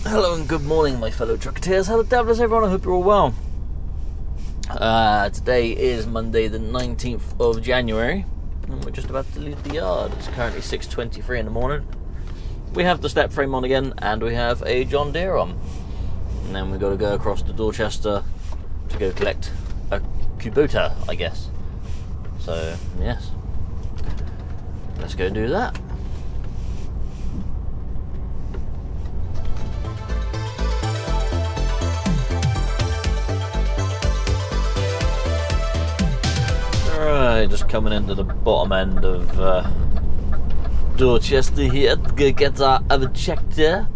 Hello and good morning, my fellow trucketeers. How the devil is everyone? I hope you're all well. Today is Monday the 19th of January and we're just about to leave the yard. It's currently 6:23 in the morning. We have the step frame on again and we have a John Deere on. And then we've got to go across to Dorchester to go collect a Kubota, I guess. So, yes. Let's go do that. Alright, just coming into the bottom end of Dorchester here to go get our other tractor.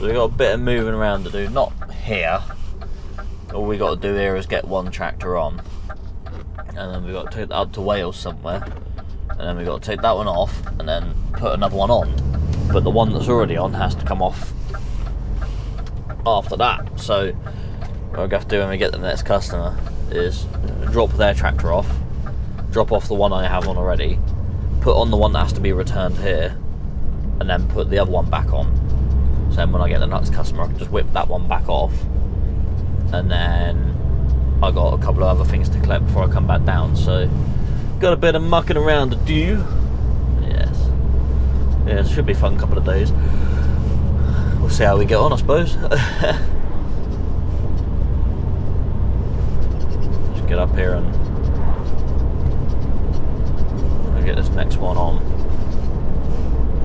We've got a bit of moving around to do, not here. All we got to do here is get one tractor on. And then we've got to take that up to Wales somewhere. And then we've got to take that one off and then put another one on. But the one that's already on has to come off after that. So what we're going to have to do when we get the next customer is drop their tractor off. Drop off the one I have on already, put on the one that has to be returned here, and then put the other one back on. So then when I get the next customer, I can just whip that one back off. And then I got a couple of other things to collect before I come back down. So got a bit of mucking around to do. Yes. Yeah, it should be a fun couple of days. We'll see how we get on, I suppose. Just get up here and get this next one on.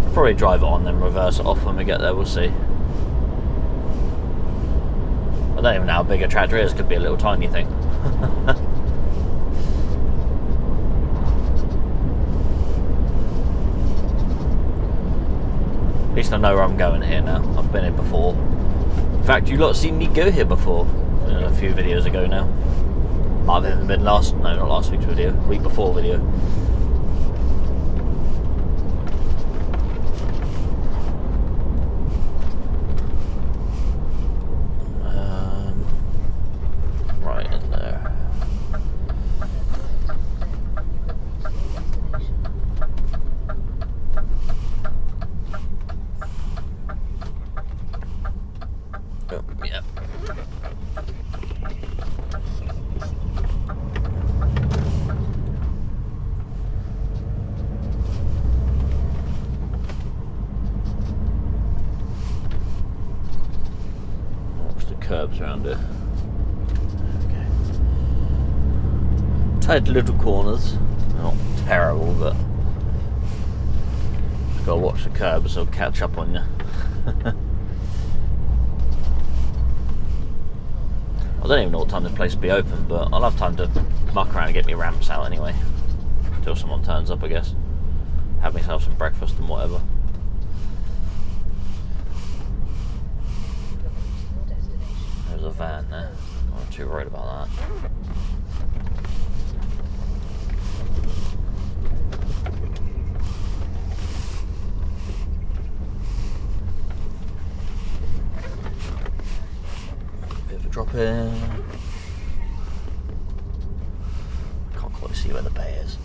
I'll probably drive it on then reverse it off when we get there, we'll see. I don't even know how big a tractor is, could be a little tiny thing. At least I know where I'm going here now. I've been here before. In fact, you lot have seen me go here before. A few videos ago now. Might have even been not last week's video, week before video. Curbs around it. Okay. Tight little corners. Not terrible, but just gotta watch the curbs, they'll catch up on you. I don't even know what time this place will be open, but I'll have time to muck around and get my ramps out anyway. Until someone turns up, I guess. Have myself some breakfast and whatever. There's a van there. I'm not too worried about that. Bit of a drop in. Can't quite see where the bay is.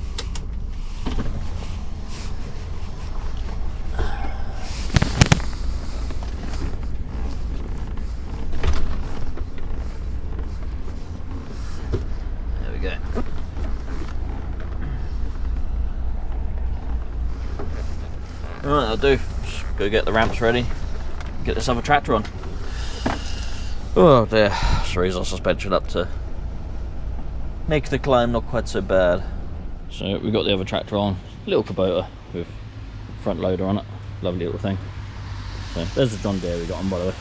Right, I'll do. Just go get the ramps ready. Get this other tractor on. Oh dear. Just raise our suspension up to make the climb not quite so bad. So we've got the other tractor on. Little Kubota with front loader on it. Lovely little thing. So there's the John Deere we got on, by the way.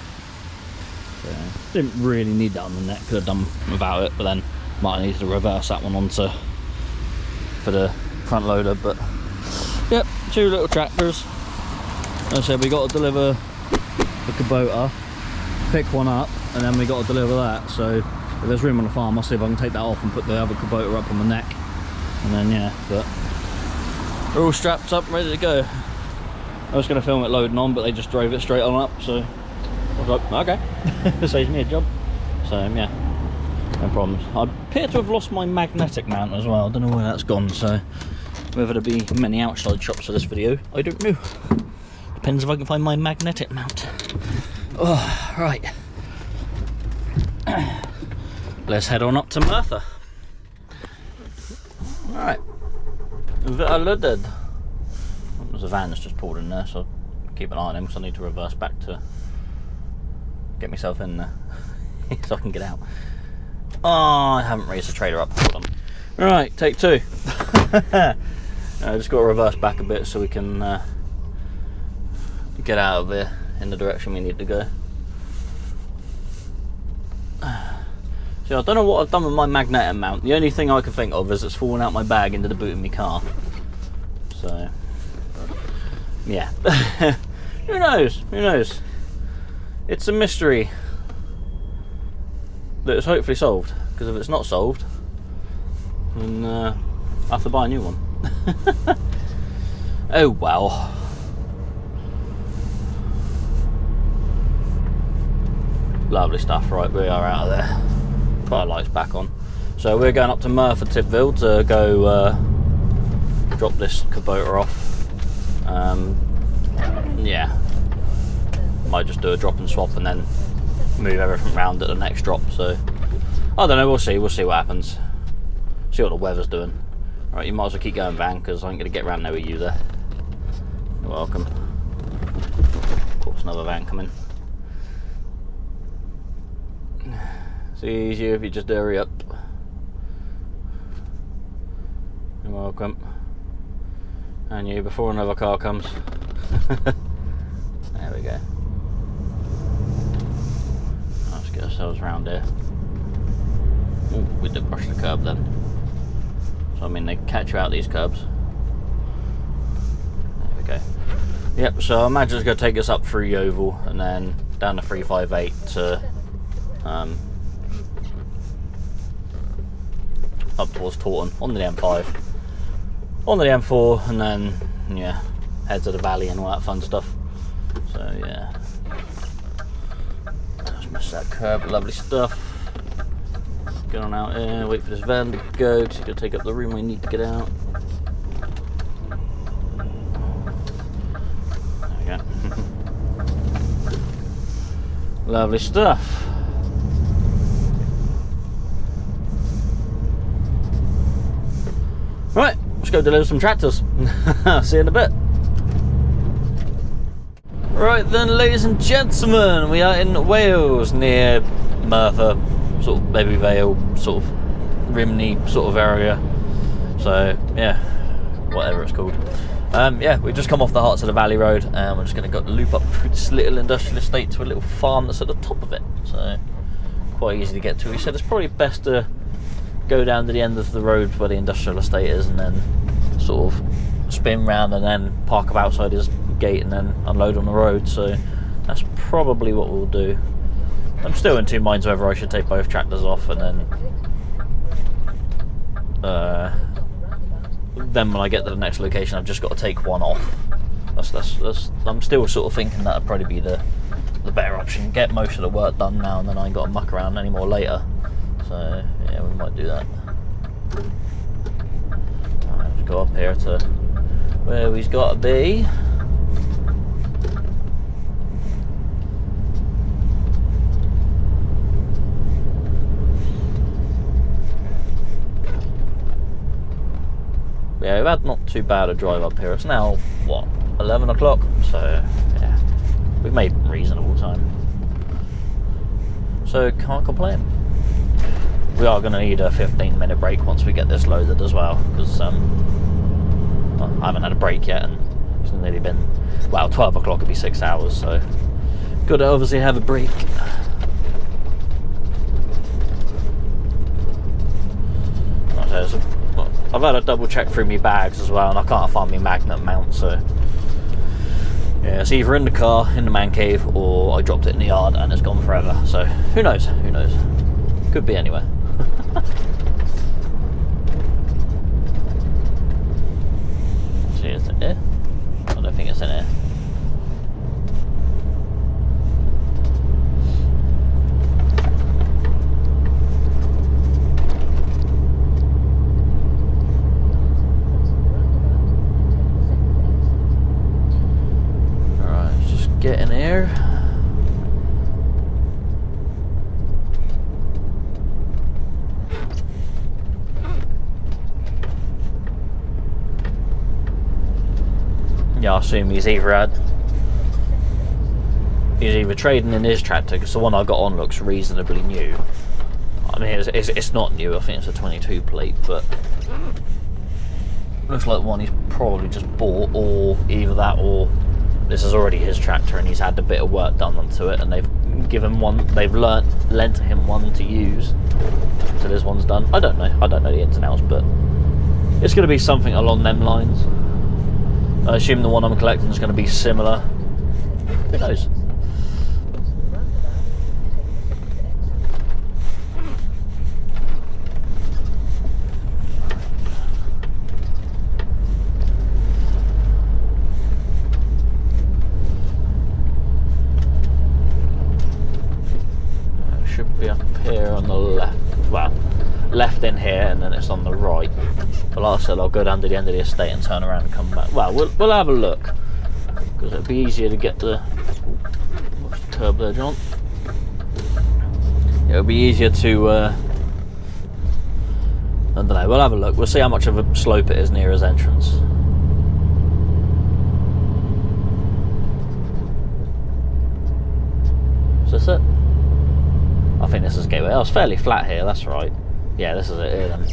So, didn't really need that on the neck. Could have done without it, but then might need to reverse that one onto for the front loader. But yep, two little tractors. As I said, we got to deliver the Kubota, pick one up, and then we got to deliver that. So if there's room on the farm, I'll see if I can take that off and put the other Kubota up on the neck. And then yeah, but we're all strapped up, ready to go. I was going to film it loading on, but they just drove it straight on up. So I was like, okay, it saves me a job. So yeah, no problems. I appear to have lost my magnetic mount as well. I don't know where that's gone. So whether there be many outside shots for this video, I don't know. Depends if I can find my magnetic mount. Oh, right. Let's head on up to Merthyr. Alright. Loaded. There's a van that's just pulled in there, so keep an eye on him because I need to reverse back to get myself in there so I can get out. Oh, I haven't raised the trailer up. Hold on. Right, take two. I just got to reverse back a bit so we can get out of here in the direction we need to go. So I don't know what I've done with my magnetic mount. The only thing I can think of is it's fallen out my bag into the boot of my car. So, yeah. Who knows? Who knows? It's a mystery that is hopefully solved. Because if it's not solved, then I have to buy a new one. Oh well. Lovely stuff. Right, we are out of there. Put our lights back on. So we're going up to Merthyr Tydfil to go drop this Kubota off. Yeah, might just do a drop and swap and then move everything around at the next drop. So I don't know, we'll see what happens, see what the weather's doing. Right, you might as well keep going, van, because I'm going to get around there with you there. You're welcome. Of course, another van coming. It's easier if you just hurry up. You're welcome. And you, before another car comes. There we go. Let's get ourselves around here. Ooh, we did brush the curb then. So I mean, they catch you out these curbs. There we go. Yep, so I imagine it's going to take us up through Yeovil and then down the 358 to up towards Taunton on the M5, on the M4, and then yeah, head to the valley and all that fun stuff. So yeah, just miss that curb. Lovely stuff. Get on out here, wait for this van to go because it's going to take up the room we need to get out. There we go. Lovely stuff. Right, let's go deliver some tractors. See you in a bit. Right then, ladies and gentlemen, we are in Wales near Merthyr, sort of Baby Vale, sort of Rimney sort of area. So yeah, whatever it's called. Yeah, we've just come off the Hearts of the Valley Road and we're just going to go loop up through this little industrial estate to a little farm that's at the top of it. So quite easy to get to. He said it's probably best to go down to the end of the road where the industrial estate is and then sort of spin round and then park up outside his gate and then unload on the road. So that's probably what we'll do. I'm still in two minds whether I should take both tractors off and then when I get to the next location I've just got to take one off. I'm still sort of thinking that'd probably be the better option. Get most of the work done now and then I ain't got to muck around anymore later. So yeah, we might do that. Right, let's go up here to where we've got to be. Yeah, we've had not too bad a drive up here. It's now, what, 11 o'clock? So, yeah, we've made reasonable time. So, can't complain. We are going to need a 15-minute break once we get this loaded as well, because I haven't had a break yet, and it's nearly been, well, 12 o'clock would be 6 hours, so got to obviously have a break. I've had a double check through my bags as well and I can't find my magnet mount, so yeah, it's either in the car, in the man cave, or I dropped it in the yard and it's gone forever, so who knows, could be anywhere. See, is it here? I don't think it's in here. Get in here. assume he's either trading in his tractor, because the one I got on looks reasonably new. I mean, it's not new, I think it's a 22 plate, but looks like one he's probably just bought, or either that or this is already his tractor and he's had a bit of work done onto it and they've given one, they've lent him one to use until this one's done. I don't know the ins and outs, but it's going to be something along them lines. I assume the one I'm collecting is going to be similar. Who knows? Be up here on the left, well, left in here, and then it's on the right. But like I said, I'll go down to the end of the estate and turn around and come back. Well, we'll have a look, because it'll be easier to get the, what's the curb there, John? It'll be easier to I don't know, we'll have a look. We'll see how much of a slope it is near his entrance. Is this it? I think this is gateway. Oh, it's fairly flat here, that's right. Yeah, this is it here then.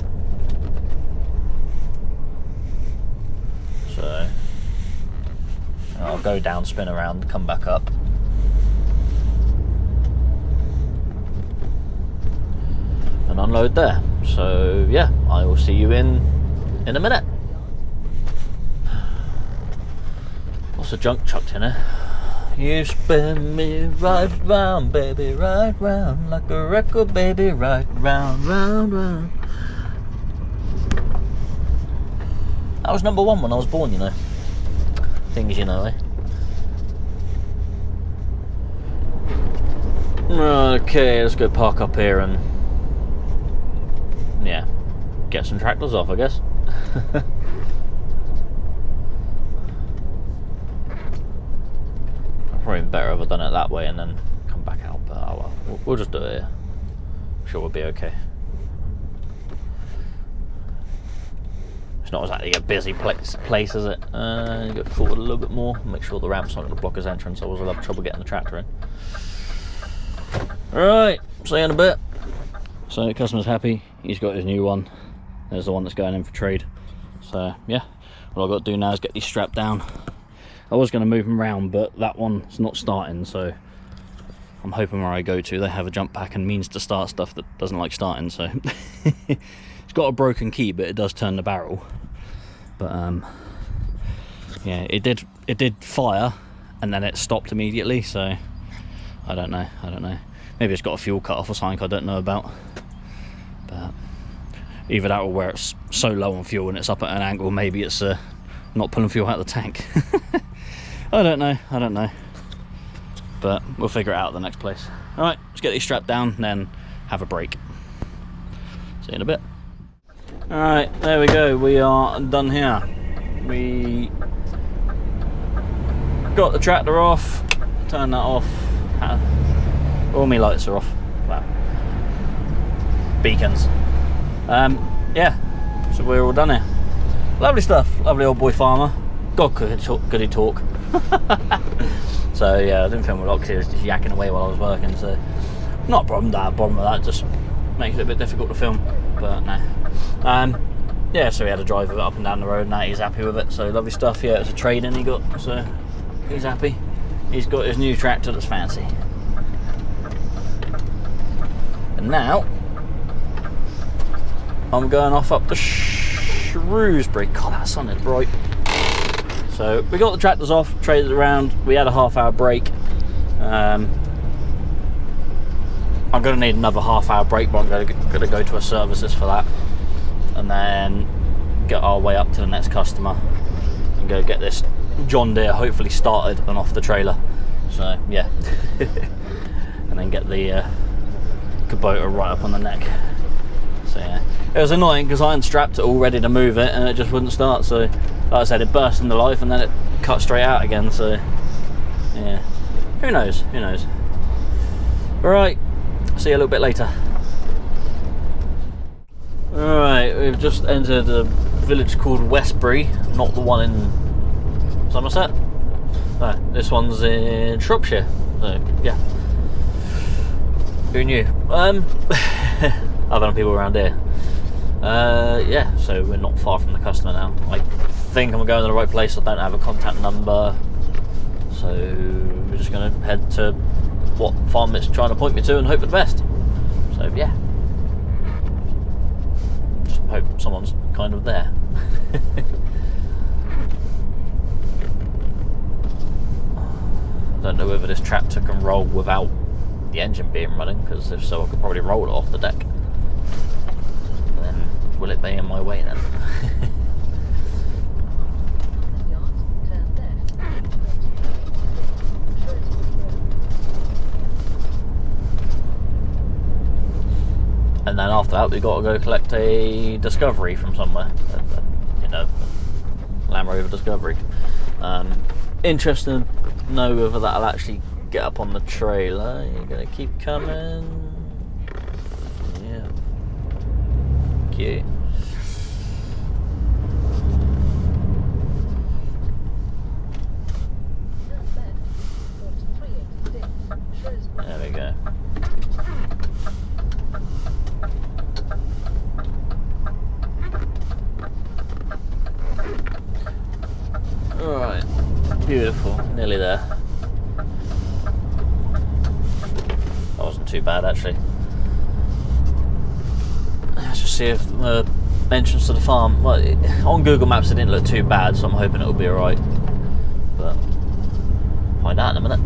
So I'll go down, spin around, come back up. And unload there. So yeah, I will see you in a minute. What's the junk chucked in here? You spin me right round, baby, right round, like a record, baby, right round, round, round. That was #1 when I was born, you know. Things you know, eh? Okay, let's go park up here and, yeah, get some tractors off, I guess. Probably better if I'd done it that way and then come back out, but oh well, we'll just do it here. I'm sure we'll be okay. It's not exactly a busy place, is it? Go forward a little bit more, make sure the ramp's not going to block his entrance, otherwise I'll have trouble getting the tractor in. Alright, see you in a bit. So the customer's happy, he's got his new one. There's the one that's going in for trade. So yeah, what I've got to do now is get these strapped down. I was going to move them around, but that one's not starting, so I'm hoping where I go to they have a jump pack and means to start stuff that doesn't like starting. So it's got a broken key, but it does turn the barrel. But yeah, it did fire and then it stopped immediately, so I don't know. Maybe it's got a fuel cut off or something I don't know about. But either that or where it's so low on fuel and it's up at an angle, maybe it's not pulling fuel out of the tank. I don't know, but we'll figure it out at the next place. Alright, let's get these strapped down and then have a break. See you in a bit. Alright, there we go, we are done here. We got the tractor off, turn that off. All my lights are off. Wow. Beacons. Yeah, so we're all done here. Lovely stuff, lovely old boy farmer. God, could he talk. So yeah, I didn't film a lot because he was just yakking away while I was working, so not a problem with that, just makes it a bit difficult to film, but no. Yeah, so we had to drive it up and down the road and that, he's happy with it, so lovely stuff. Yeah, it's a trade-in he got, so he's happy. He's got his new tractor that's fancy. And now I'm going off up to Shrewsbury. God, that sun is bright. So we got the tractors off, traded around. We had a half-hour break. I'm going to need another half-hour break, but I'm going to go to a services for that, and then get our way up to the next customer and go get this John Deere hopefully started and off the trailer. So yeah, and then get the Kubota right up on the neck. So yeah, it was annoying because I hadn't strapped it all ready to move it and it just wouldn't start. So like I said, it burst into life and then it cut straight out again. So yeah, who knows? Alright, see you a little bit later. Alright, we've just entered a village called Westbury, not the one in Somerset. No, this one's in Shropshire. So yeah, who knew? Other than people around here. Yeah, so we're not far from the customer now. I think I'm going to the right place. I don't have a contact number, so we're just going to head to what farm it's trying to point me to and hope for the best. So yeah, just hope someone's kind of there. I don't know whether this tractor can roll without the engine being running, because if so I could probably roll it off the deck. Then will it be in my way then? And then after that we've got to go collect a Discovery from somewhere, you know, Land Rover Discovery. Interesting to know whether that'll actually get up on the trailer. You're going to keep coming. Yeah. Cute. There we go. Alright, beautiful, nearly there. That wasn't too bad actually. Let's just see if the entrance to the farm, well, on Google Maps it didn't look too bad, so I'm hoping it'll be alright. But, find out in a minute.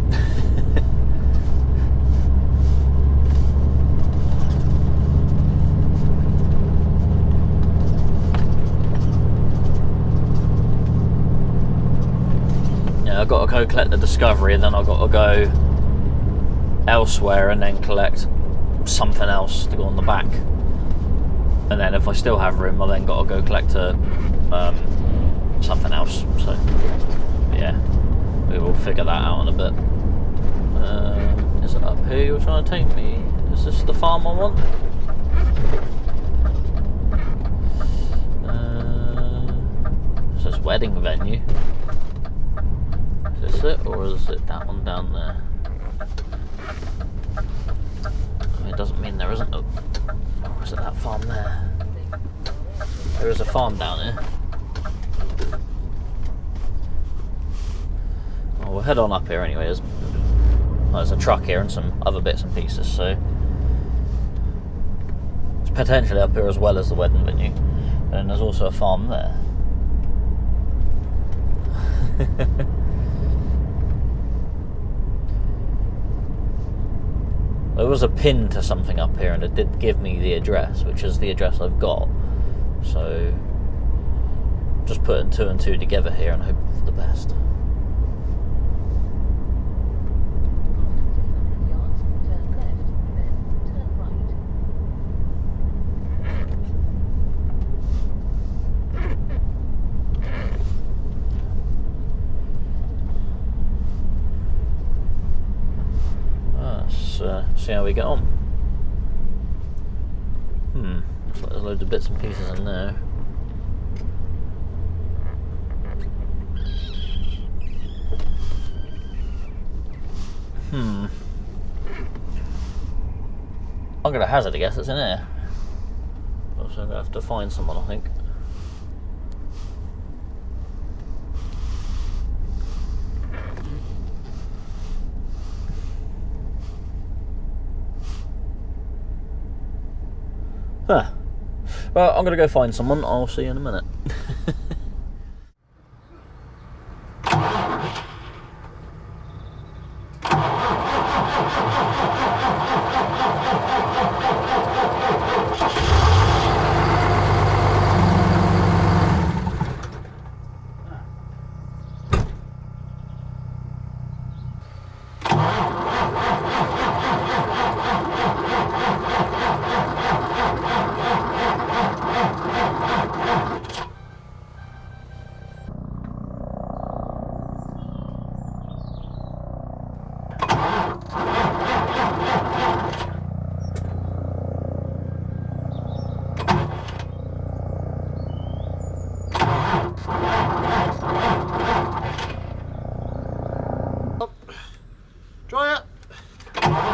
I've got to go collect the Discovery, and then I've got to go elsewhere and then collect something else to go on the back. And then if I still have room, I've then got to go collect something else. So yeah, we will figure that out in a bit. Is it up here you're trying to take me? Is this the farm I want? It says wedding venue. Is this it, or is it that one down there? I mean, it doesn't mean there isn't a... Or is it that farm there? There is a farm down here. Well, we'll head on up here anyway. There's a truck here and some other bits and pieces, so... It's potentially up here as well as the wedding venue. And there's also a farm there. There was a pin to something up here and it did give me the address, which is the address I've got. So, just putting 2 and 2 together here and hope for the best. See how we get on. Looks like there's loads of bits and pieces in there. I'm gonna hazard a guess it's in here. So I'm gonna have to find someone, I think. Huh. Well, I'm going to go find someone. I'll see you in a minute.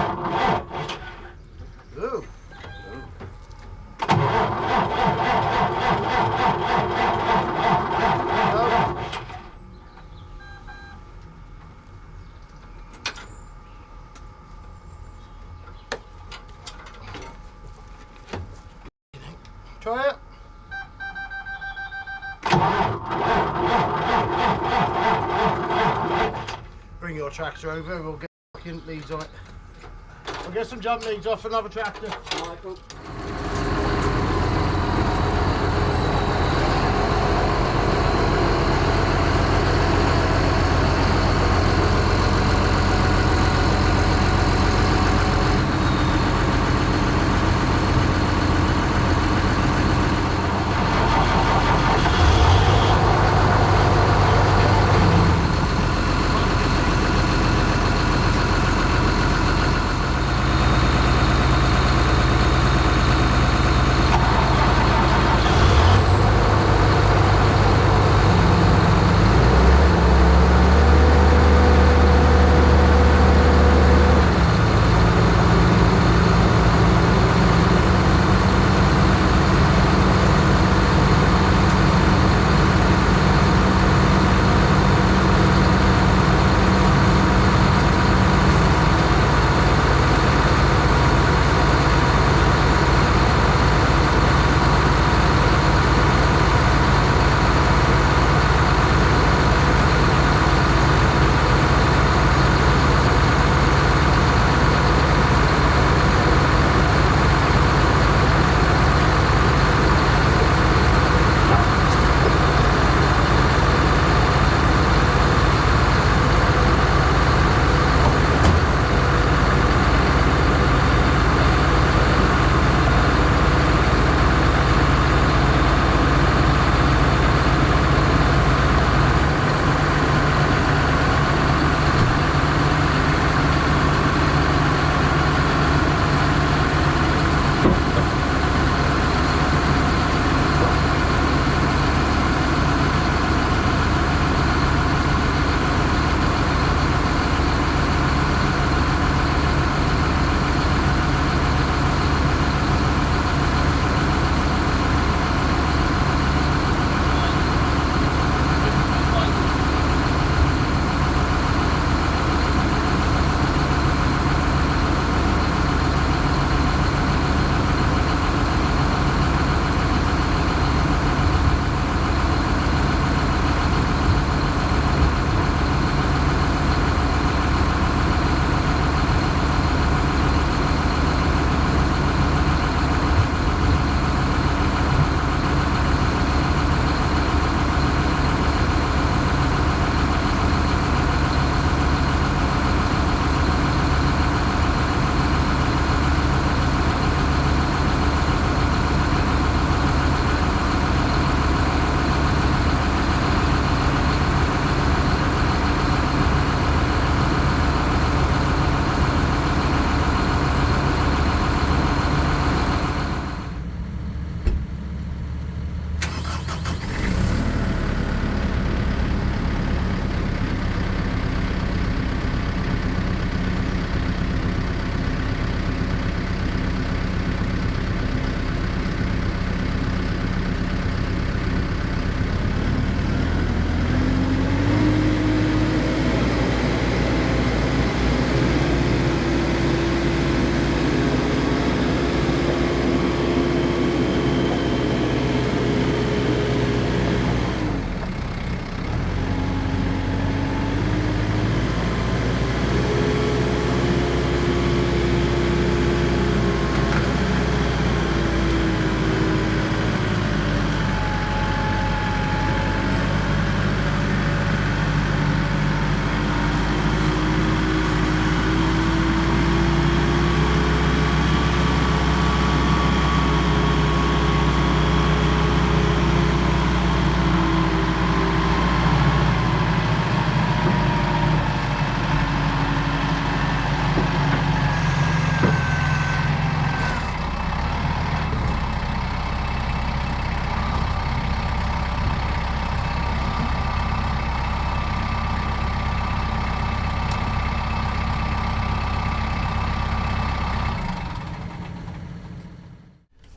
Ooh. Try it. Bring your tractor over and we'll get fucking leads on it. We'll get some jump leads off another tractor. Michael.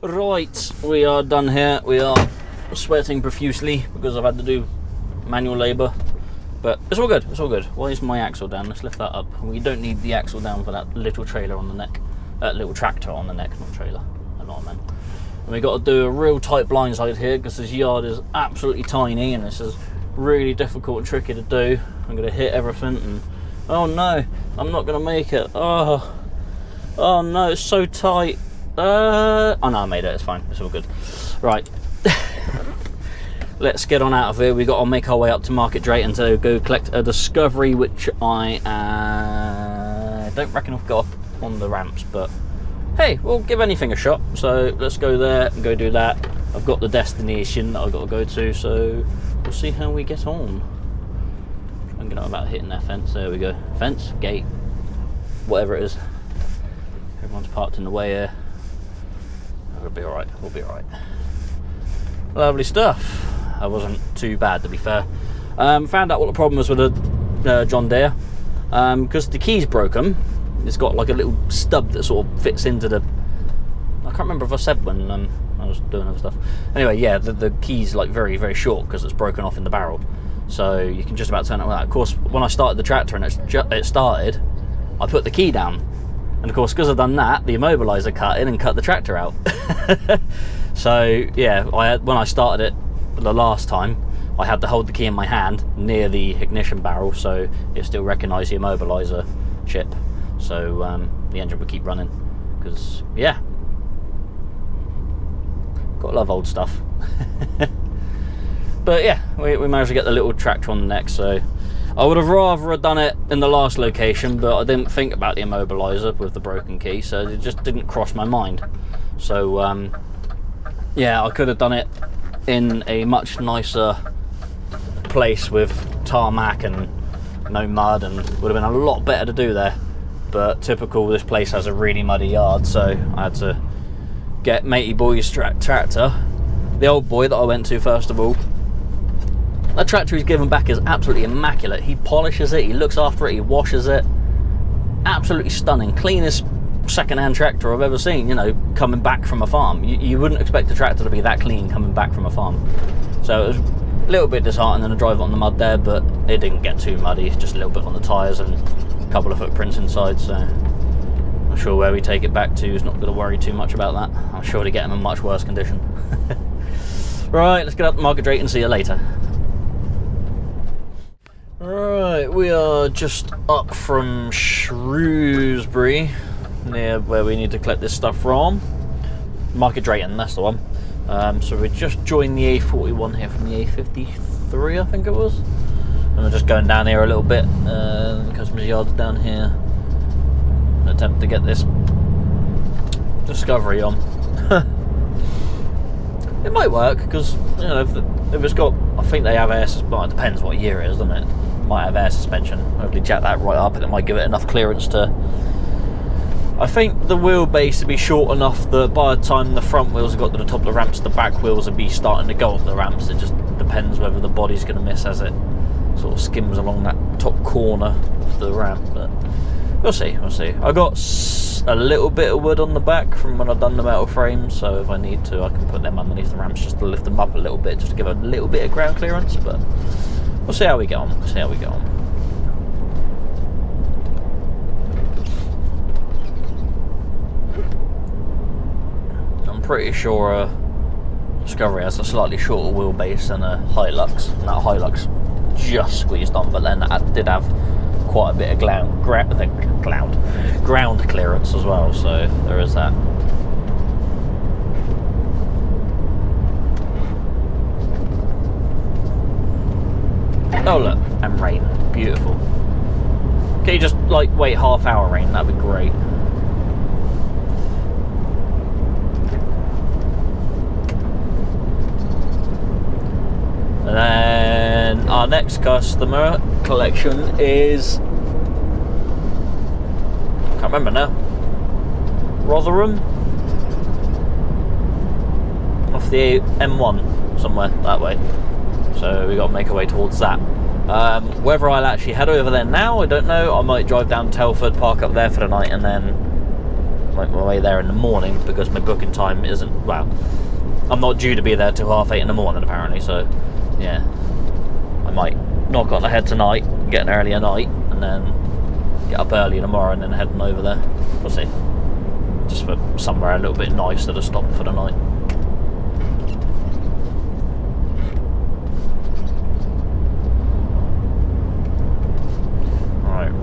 Right, we are done here. We are sweating profusely because I've had to do manual labour, but it's all good, it's all good. Why is my axle down? Let's lift that up. We don't need the axle down for that little trailer on the neck, little tractor on the neck, not trailer, I know what I meant. And we got to do a real tight blindside here because this yard is absolutely tiny and this is really difficult and tricky to do. I'm going to hit everything and oh no, I'm not going to make it. Oh no, it's so tight. Oh no, I made it, it's fine, it's all good. Right, let's get on out of here. We got to make our way up to Market Drayton to go collect a Discovery, which I don't reckon I've got on the ramps, but hey, we'll give anything a shot. So let's go there and go do that. I've got the destination that I've got to go to, so we'll see how we get on. I'm gonna about hitting that fence. There we go. Fence, gate, whatever it is. Everyone's parked in the way here. We'll be alright, we'll be alright. Lovely stuff. That wasn't too bad, to be fair. Found out what the problem was with the John Deere. Because the key's broken. It's got like a little stub that sort of fits into the... I can't remember if I said when I was doing other stuff. Anyway, yeah, the key's like very, very short because it's broken off in the barrel. So you can just about turn it with that. Of course, when I started the tractor and it started, I put the key down. And of course, because I've done that, the immobilizer cut in and cut the tractor out. So yeah, when I started it the last time, I had to hold the key in my hand near the ignition barrel so it still recognised the immobilizer chip. So the engine would keep running. Because, yeah, gotta love old stuff. But yeah, we managed to get the little tractor on the neck, so I would have rather done it in the last location, but I didn't think about the immobilizer with the broken key, so it just didn't cross my mind. So yeah, I could have done it in a much nicer place with tarmac and no mud, and would have been a lot better to do there. But typical, this place has a really muddy yard, so I had to get matey boy's tractor, the old boy that I went to first of all. That tractor he's given back is absolutely immaculate. He polishes it, he looks after it, he washes it. Absolutely stunning. Cleanest second-hand tractor I've ever seen, you know, coming back from a farm. You wouldn't expect a tractor to be that clean coming back from a farm. So it was a little bit disheartening to drive it on the mud there, but it didn't get too muddy, just a little bit on the tyres and a couple of footprints inside, so I'm sure where we take it back to is not going to worry too much about that. I'm sure to get him in much worse condition. Right, let's get up to Market Drayton and see you later. Right, we are just up from Shrewsbury, near where we need to collect this stuff from. Market Drayton, that's the one. So we just joined the A41 here from the A53, I think it was. And we're just going down here a little bit. The customer's yard's down here. Attempt to get this Discovery on. It might work because, you know, if it's got, I think they have air suspension. Well, it depends what year it is, doesn't it? Might have air suspension. Hopefully jack that right up and it might give it enough clearance to... I think the wheelbase would be short enough that by the time the front wheels have got to the top of the ramps, the back wheels would be starting to go up the ramps. It just depends whether the body's going to miss as it sort of skims along that top corner of the ramp, but we'll see, we'll see. I got a little bit of wood on the back from when I've done the metal frames, so if I need to I can put them underneath the ramps just to lift them up a little bit, just to give a little bit of ground clearance, but we'll see how we get on, we'll see how we get on. I'm pretty sure Discovery has a slightly shorter wheelbase than a Hilux, and that Hilux just squeezed on, but then that did have quite a bit of ground clearance as well, so there is that. Oh look, and rain, beautiful. Can you just like wait half hour rain? That'd be great. And then our next customer collection is, can't remember now, Rotherham, off the M1 somewhere that way, so we got to make our way towards that. Whether I'll actually head over there now, I don't know. I might drive down to Telford, park up there for the night, and then make my way there in the morning because my booking time isn't, well, I'm not due to be there till 8:30 in the morning apparently, so yeah, I might knock on ahead tonight, get an earlier night, and then get up early tomorrow and then heading over there. We'll see. Just for somewhere a little bit nicer to stop for the night.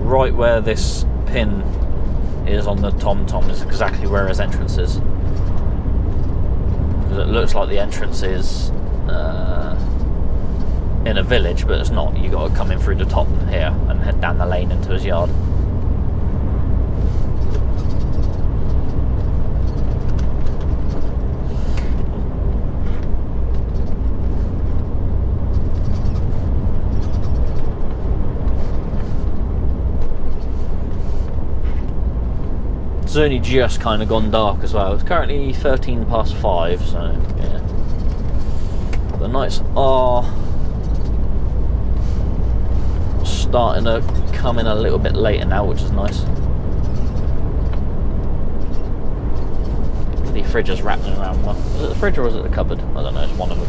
Right where this pin is on the TomTom is exactly where his entrance is. Because it looks like the entrance is in a village, but it's not. You got to come in through the top here and head down the lane into his yard. It's only just kind of gone dark as well. It's currently 5:13, so yeah. The nights are starting to come in a little bit later now, which is nice. The fridge is rattling around one. Is it the fridge or is it the cupboard? I don't know, it's one of them.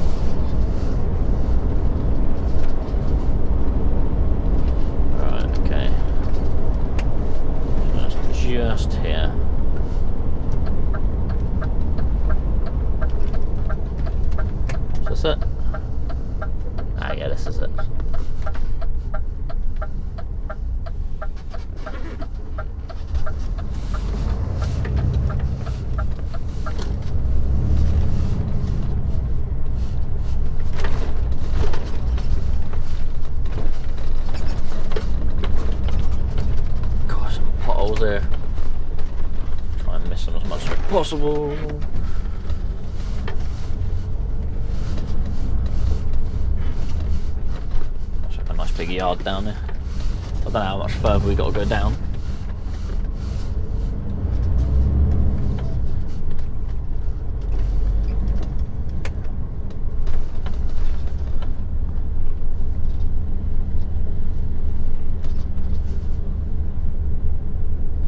Right, okay. Just here. Is this it? Ah, yeah, this is it. Got some potholes there. Try and miss them as much as possible. Big yard down there. I don't know how much further we got to go down.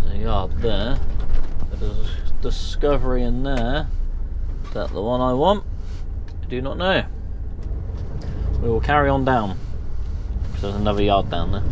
There's a yard there. There's a Discovery in there. Is that the one I want? I do not know. We will carry on down. There's another yard down there.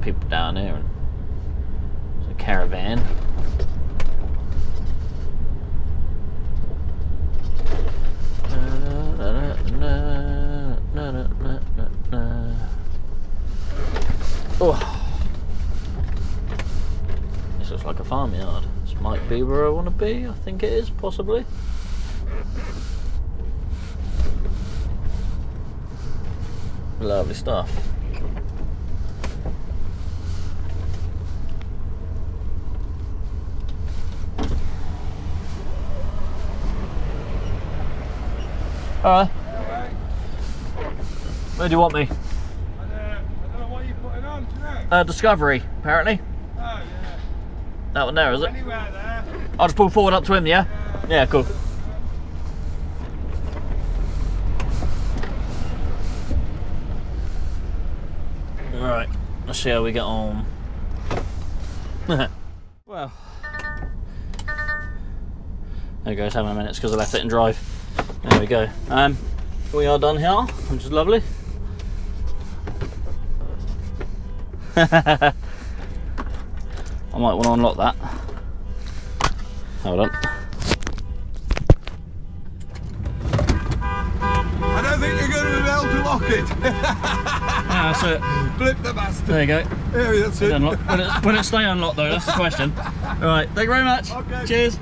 People down there, and there's a caravan. Oh, this looks like a farmyard. This might be where I want to be. I think it is, possibly. Lovely stuff. Alright. Where do you want me? I don't know what you're putting on, do you know? Discovery, apparently. Oh, yeah. That one there, is it? Anywhere there. I'll just pull forward up to him, yeah? Yeah, cool. Alright, let's see how we get on. Well, there goes how many minutes because I left it in drive. There we go. We are done here, which is lovely. I might want to unlock that. Hold on. I don't think you're going to be able to lock it. That's it. Flip the bastard. There you go. There, that's it. Will it stay unlocked though? That's the question. Alright, thank you very much. Okay. Cheers.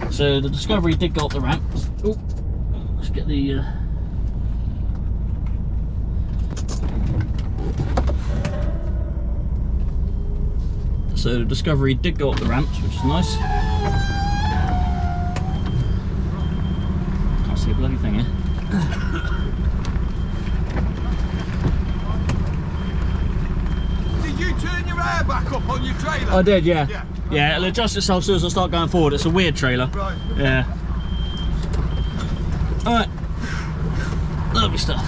So the Discovery did go up the ramp. Oh, let's get the So the Discovery did go up the ramps, which is nice. Can't see a bloody thing here. Did you turn your air back up on your trailer? I did, yeah. Yeah. Yeah, it'll adjust itself as soon as I start going forward. It's a weird trailer. Right. Yeah. Alright. Lovely stuff.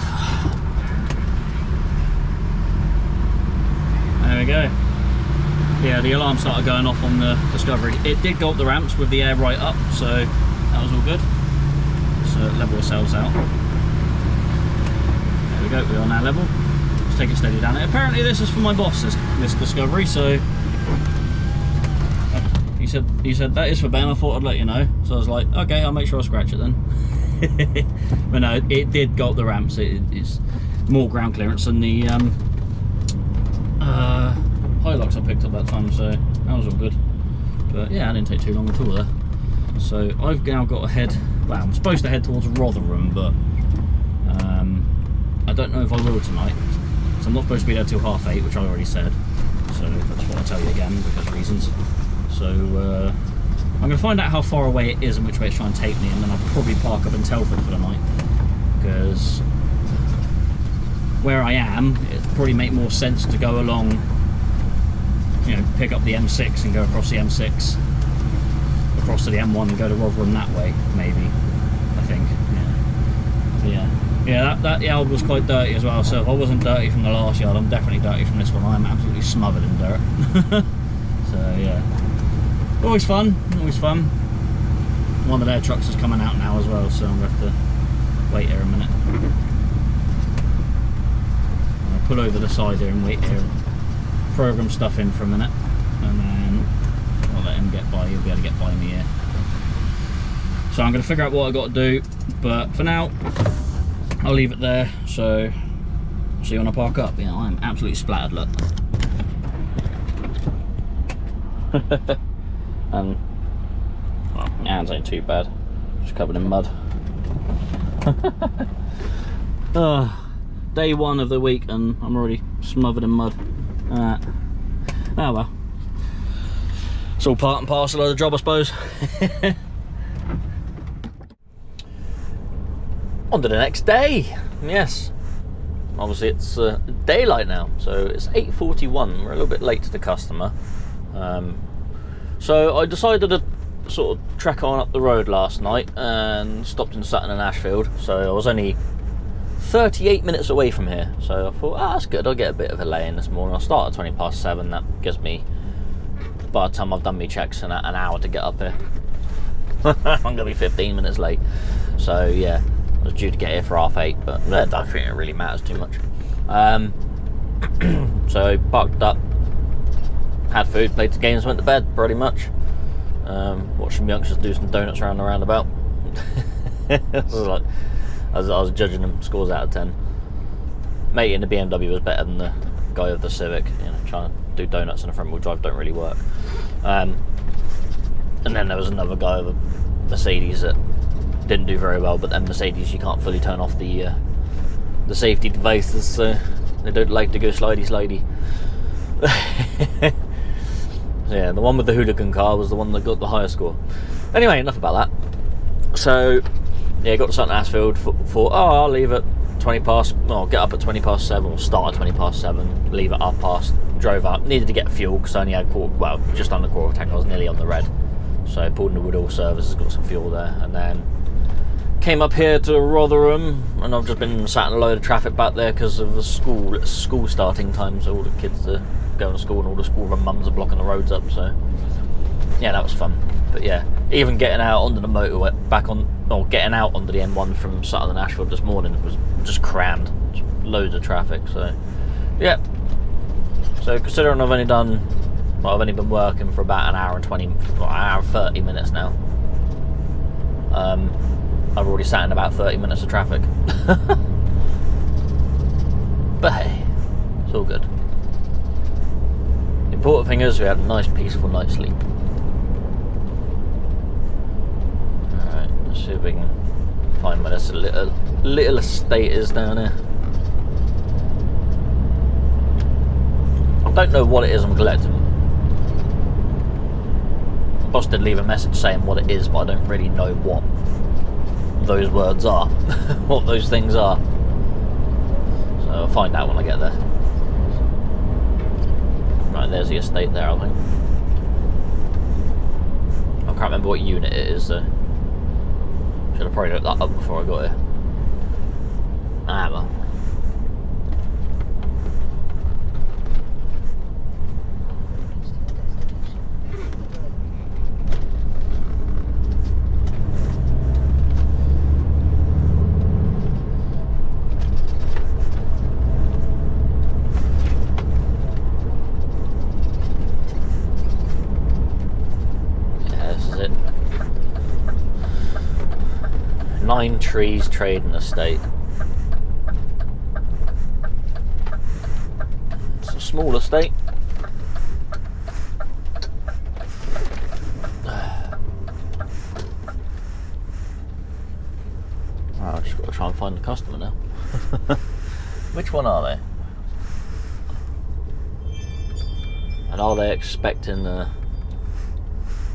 There we go. Yeah, the alarm started going off on the Discovery. It did go up the ramps with the air right up, so that was all good. So level ourselves out. There we go, we are now level. Let's take it steady down. Apparently this is for my boss, this Discovery, so he said that is for Ben. I thought I'd let you know. So I was like, okay, I'll make sure I scratch it then. But no, it did go up the ramps. It's more ground clearance than the Hilux I picked up that time, so that was all good. But yeah, it didn't take too long at all there. So I've now got to head, well, I'm supposed to head towards Rotherham, but I don't know if I will tonight. So I'm not supposed to be there till 8:30, which I already said. So that's what I'll tell you again, because reasons. So I'm going to find out how far away it is and which way it's trying to take me, and then I'll probably park up in Telford for the night, because where I am, it'd probably make more sense to go along, you know, pick up the M6 and go across the M6 across to the M1 and go to Rotherham that way, maybe, I think. Yeah, that yard was quite dirty as well, so if I wasn't dirty from the last yard, I'm definitely dirty from this one. I'm absolutely smothered in dirt. So yeah, always fun, always fun. One of their trucks is coming out now as well, so I'm going to have to wait here a minute. I'll pull over the side here and wait here, program stuff in for a minute, and then I'll let him get by. He'll be able to get by me here. So I'm going to figure out what I've got to do, but for now I'll leave it there. So see you when I park up. You know, I'm absolutely splattered, look. And well, hands ain't too bad, just covered in mud. Day one of the week and I'm already smothered in mud. Oh well, it's all part and parcel of the job, I suppose. On to the next day. Yes, obviously it's daylight now, so it's 8:41. We're a little bit late to the customer. So I decided to sort of trek on up the road last night and stopped in Sutton and Ashfield. So I was only 38 minutes away from here, so I thought, that's good, I'll get a bit of a lay-in this morning. I'll start at 7:20. That gives me, by the time I've done my checks, an hour to get up here. I'm going to be 15 minutes late, so yeah, I was due to get here for 8:30, but I don't think it really matters too much. So parked up, had food, played the games, went to bed pretty much. Watched some youngsters do some donuts around the roundabout. I was judging them scores out of 10. Mate in the BMW was better than the guy of the Civic. You know, trying to do donuts in a front wheel drive don't really work. And then there was another guy with a Mercedes that didn't do very well, but then Mercedes, you can't fully turn off the safety devices, so they don't like to go slidey. So yeah, the one with the hooligan car was the one that got the higher score. Anyway, enough about that. So yeah, got to Sutton Ashfield, thought, I'll leave at 20 past, well, get up at 20 past 7, or start at 20 past 7, leave at 7:30, drove up, needed to get fuel, because I only had just under a quarter of a tank, I was nearly on the red. So I pulled into Woodall Services, got some fuel there, and then came up here to Rotherham, and I've just been sat in a load of traffic back there because of the school starting time, so all the kids are going to school and all the school run mums are blocking the roads up, so yeah, that was fun. But yeah, even getting out onto the motorway, getting out onto the M1 from Sutton and Ashfield this morning was just crammed, just loads of traffic, so yeah. So considering I've only been working for about an hour and 30 minutes now, I've already sat in about 30 minutes of traffic. But hey, it's all good. The important thing is we had a nice peaceful night's sleep. Alright, let's see if we can find where this little estate is down here. don't know what it is I'm collecting. The boss did leave a message saying what it is, but I don't really know what those words are, what those things are. So I'll find out when I get there. Right, there's the estate there, I think. I can't remember what unit it is though. Should have probably looked that up before I got here. Ah, well. Nine Trees Trading Estate. It's a small estate. I've just got to try and find the customer now. Which one are they? And are they expecting an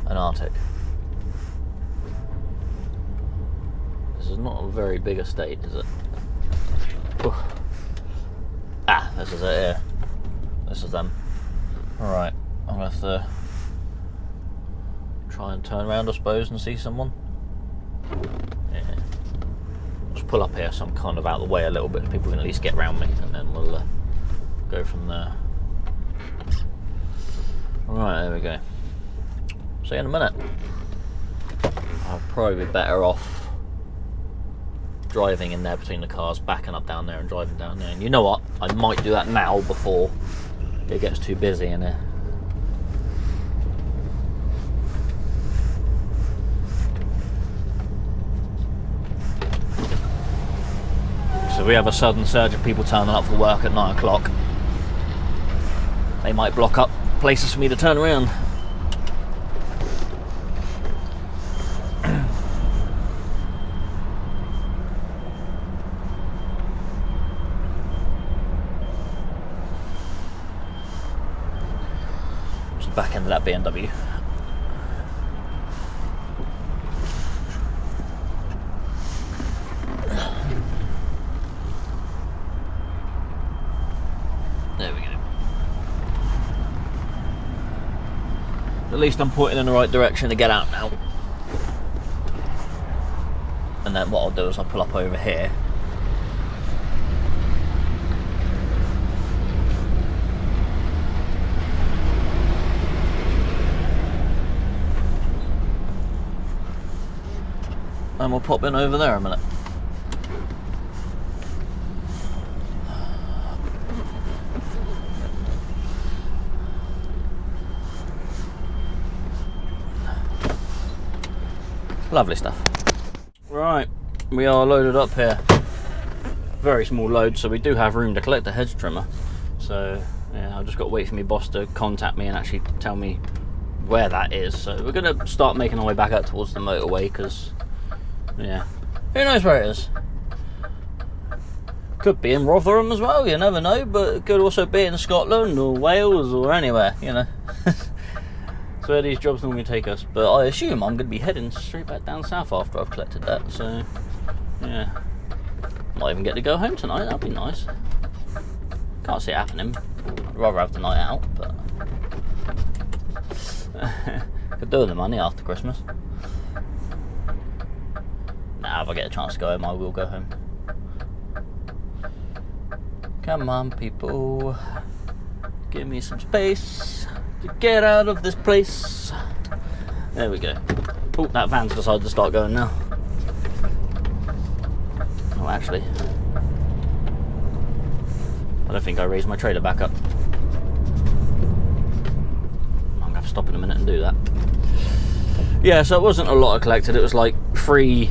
Arctic? This is not a very big estate, is it? Oof. Ah, this is it here. This is them. Alright, I'm going to have to try and turn around, I suppose, and see someone. Yeah. Just pull up here so I'm kind of out of the way a little bit so people can at least get around me, and then we'll go from there. Alright, there we go. See you in a minute. I'll probably be better off driving in there between the cars, backing up down there and driving down there. And you know what? I might do that now before it gets too busy in here. So we have a sudden surge of people turning up for work at 9 o'clock. They might block up places for me to turn around. Back into that BMW. There we go. At least I'm pointing in the right direction to get out now. And then what I'll do is I'll pull up over here. And we'll pop in over there a minute. Lovely stuff. Right, we are loaded up here. Very small load, so we do have room to collect a hedge trimmer. So yeah, I've just got to wait for my boss to contact me and actually tell me where that is. So we're going to start making our way back up towards the motorway because, yeah, who knows where it is? Could be in Rotherham as well, you never know, but it could also be in Scotland or Wales or anywhere, you know. That's where these jobs normally take us. But I assume I'm going to be heading straight back down south after I've collected that, so yeah. Might even get to go home tonight, that'd be nice. Can't see it happening. I'd rather have the night out, but could do with the money after Christmas. Nah, if I get a chance to go home, I will go home. Come on, people. Give me some space to get out of this place. There we go. Oh, that van's decided to start going now. Oh, actually, I don't think I raised my trailer back up. I'm gonna have to stop in a minute and do that. Yeah, so it wasn't a lot I collected. It was like 3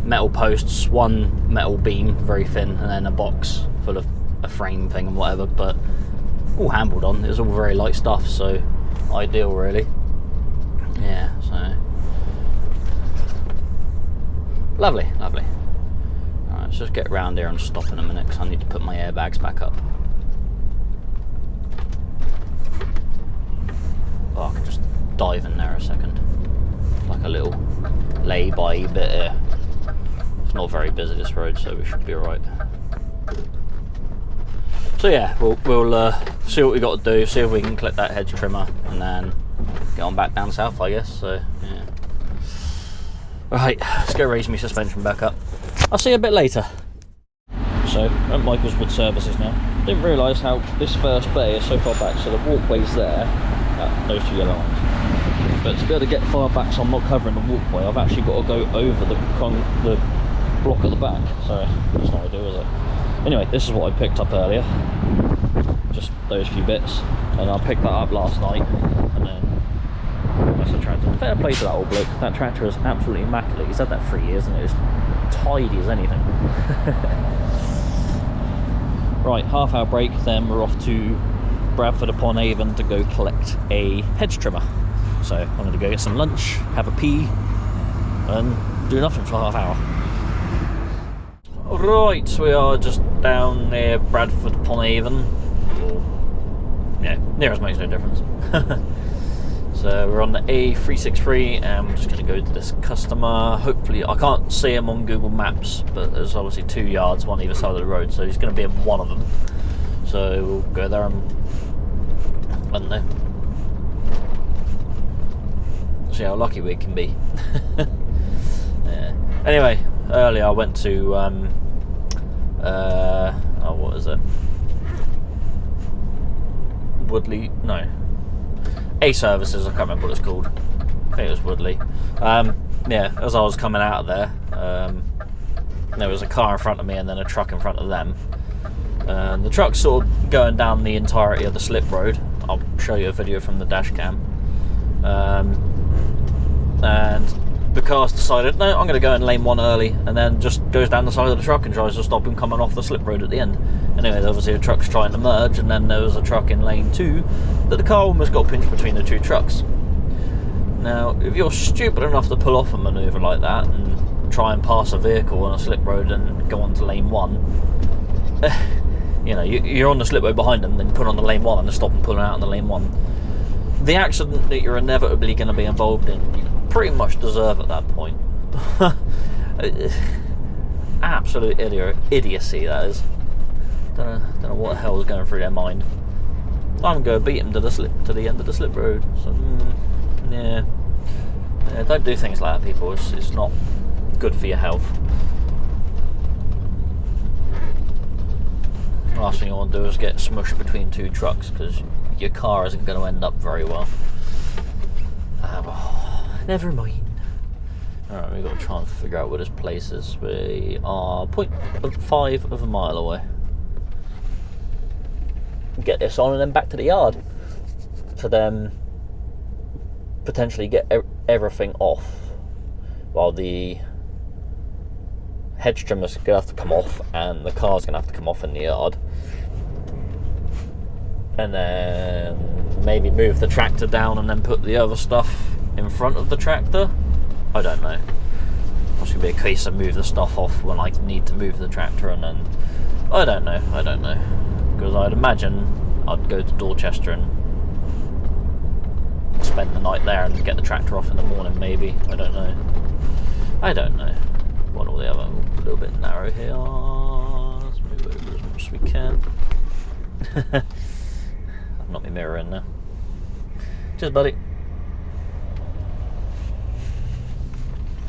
metal posts, 1 metal beam, very thin, and then a box full of a frame thing and whatever, but all handled on. It was all very light stuff, so ideal really. Yeah, so lovely, lovely. Alright, let's just get around here and stop in a minute because I need to put my airbags back up. Oh, I can just dive in there a second. Like a little lay-by bit here. It's not very busy this road, so we should be alright. So yeah, we'll see what we got to do, see if we can collect that hedge trimmer, and then get on back down south, I guess. So yeah. Right, let's go raise my suspension back up. I'll see you a bit later. So, at Michael's Wood Services now. Didn't realise how this first bay is so far back, so the walkway's there, at those two yellow lines. But to be able to get far back so I'm not covering the walkway, I've actually got to go over the block at the back. So, that's not ideal, is it? Anyway, this is what I picked up earlier. Just those few bits. And I picked that up last night, and then that's the tractor. Fair play to that old bloke. That tractor is absolutely immaculate. He's had that 3 years and it's tidy as anything. Right, half-hour break, then we're off to Bradford-upon-Avon to go collect a hedge trimmer. So I'm going to go get some lunch, have a pee, and do nothing for half hour. Right, so we are just down near Bradford-upon-Avon. Yeah, near as makes no difference. So we're on the A363 and we're just going to go to this customer. Hopefully, I can't see him on Google Maps, but there's obviously 2 yards, one either side of the road, so he's going to be in one of them. So we'll go there and, I don't know, see how lucky we can be. Yeah. Anyway, earlier I went to, what is it? Woodley, no. A-Services, I can't remember what it's called. I think it was Woodley. Yeah, as I was coming out of there, there was a car in front of me and then a truck in front of them. The truck's sort of going down the entirety of the slip road. I'll show you a video from the dash cam. And the car's decided, no, I'm going to go in lane 1 early, and then just goes down the side of the truck and tries to stop him coming off the slip road at the end. Anyway, obviously a truck's trying to merge, and then there was a truck in lane 2 that the car almost got pinched between the 2 trucks. Now, if you're stupid enough to pull off a manoeuvre like that and try and pass a vehicle on a slip road and go on to lane 1, you know, you're on the slip road behind them, then put on the lane 1 and then stop and pull out on the lane 1. The accident that you're inevitably going to be involved in, you pretty much deserve at that point. Absolute idiocy, that is. Don't know what the hell was going through their mind. I'm going to beat him to the end of the slip road. So, yeah, don't do things like that, people. It's not good for your health. Last thing you want to do is get smushed between 2 trucks, because your car isn't going to end up very well. Never mind. Alright, we've got to try and figure out where this place is. We are 0.5 of a mile away. Get this on and then back to the yard to then potentially get everything off while the hedge trimmer's going to have to come off and the car's going to have to come off in the yard, and then maybe move the tractor down and then put the other stuff in front of the tractor. I don't know. It's going to be a case of move the stuff off when I need to move the tractor, and then I don't know, because I'd imagine I'd go to Dorchester and spend the night there and get the tractor off in the morning, maybe. I don't know. One or the other. A little bit narrow here. Let's move over as much as we can. I've knocked my mirror in now. Cheers, buddy.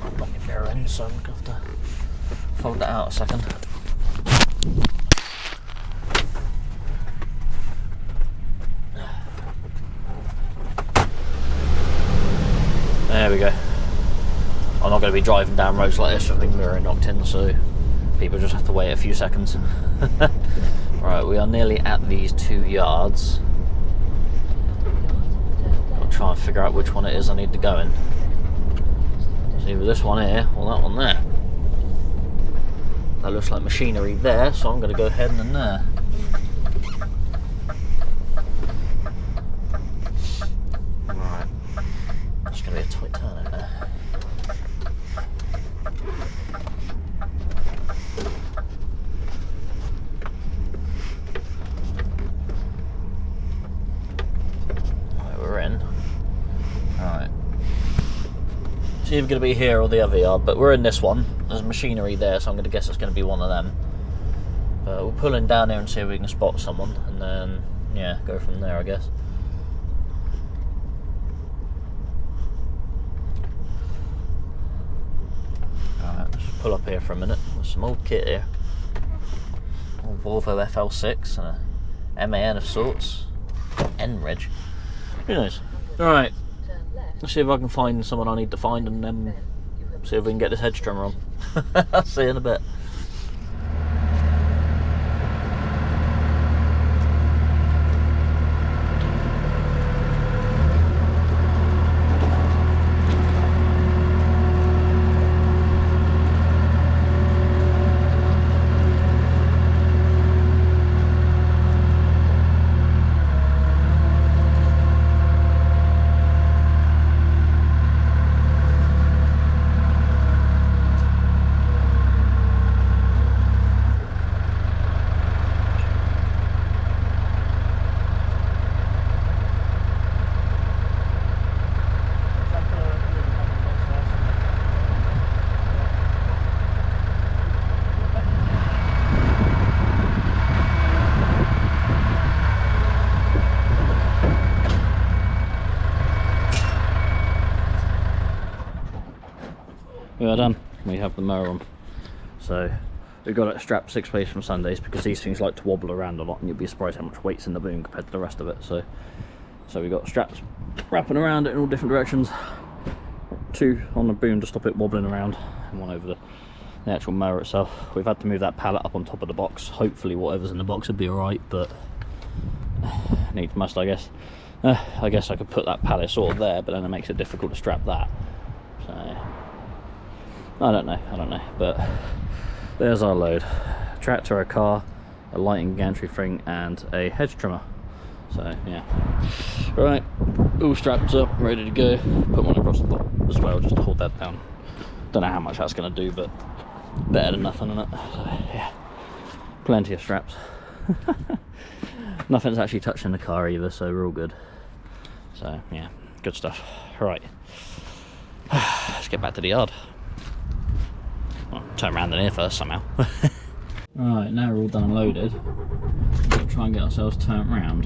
I've knocked my mirror in, so I'm going to have to fold that out a second. There we go. I'm not going to be driving down roads like this with the mirror knocked in, so people just have to wait a few seconds. Right, we are nearly at these 2 yards. I'll try and figure out which one it is I need to go in. It's either this one here or that one there. That looks like machinery there, so I'm going to go ahead and in there. Right, it's going to be a tight turn in there. Right, we're in. either going to be here or the other yard, but we're in this one. There's machinery there, so I'm going to guess it's going to be one of them. But we'll pull in down here and see if we can spot someone, and then, yeah, go from there, I guess. Alright, let's pull up here for a minute. There's some old kit here. Old Volvo FL6 and a MAN of sorts. N-Reg. Who knows? Alright. Let's see if I can find someone I need to find, and then see if we can get this hedge trimmer on. I'll see you in a bit. We are done. We have the mower on. So we've got it strapped 6 ways from Sundays, because these things like to wobble around a lot, and you'll be surprised how much weight's in the boom compared to the rest of it. So we've got straps wrapping around it in all different directions. 2 on the boom to stop it wobbling around, and 1 over the actual mower itself. We've had to move that pallet up on top of the box. Hopefully whatever's in the box will be alright, but needs must, I guess. I guess I could put that pallet sort of there, but then it makes it difficult to strap that. So I don't know, but there's our load. A tractor, a car, a lighting gantry thing, and a hedge trimmer. So yeah, right, all strapped up, ready to go. Put one across the top as well, just to hold that down. Don't know how much that's going to do, but better than nothing, isn't it? So yeah, plenty of straps. Nothing's actually touching the car either, so we're all good. So yeah, good stuff. Right, let's get back to the yard. Well, turn around in here first somehow. Right, now we're all done and loaded. We'll try and get ourselves turned round,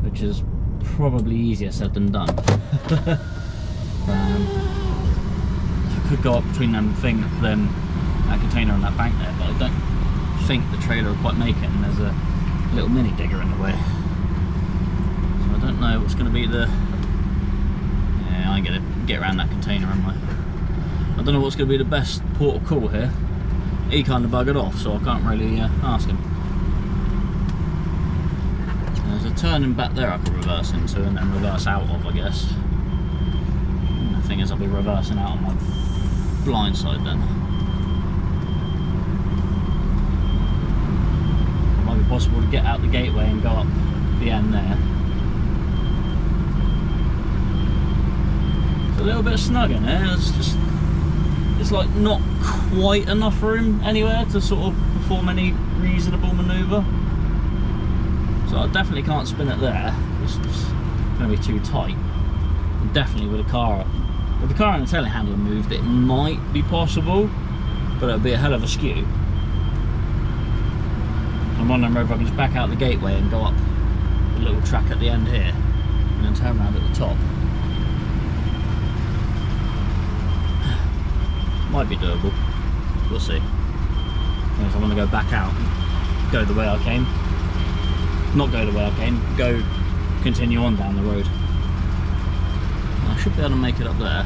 which is probably easier said than done. I could go up between that container and that bank there, but I don't think the trailer will quite make it, and there's a little mini digger in the way. So I don't know what's going to be the... Yeah, I ain't going to get around that container, am I? I don't know what's going to be the best port of call here. He kind of buggered off, so I can't really ask him. There's a turning back there I could reverse into and then reverse out of, I guess. And the thing is, I'll be reversing out on my blind side then. It might be possible to get out the gateway and go up the end there. It's a little bit snug in there. It's like not quite enough room anywhere to sort of perform any reasonable manoeuvre. So I definitely can't spin it there. It's going to be too tight. And definitely with the car and the telehandler moved, it might be possible, but it'll be a hell of a skew. I'm wondering whether I can just back out the gateway and go up the little track at the end here, and then turn around at the top. Might be doable. We'll see. If I want to go back out, go the way I came. Not go the way I came, go continue on down the road. I should be able to make it up there.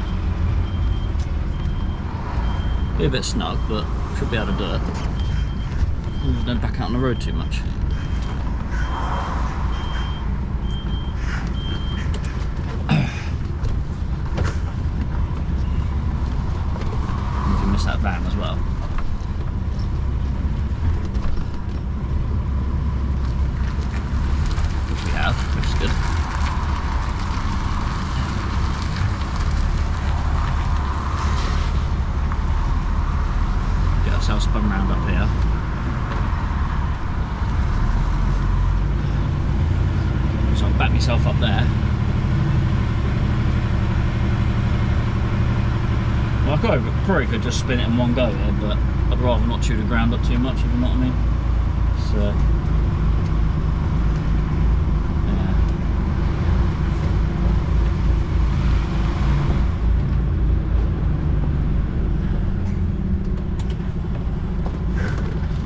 Be a bit snug, but should be able to do it. Don't back out on the road too much. That van as well. Which we have, which is good. Get ourselves spun round up here. So I'll back myself up there. Well, I probably could just spin it in one go here, but I'd rather not chew the ground up too much, if you know what I mean. So, yeah.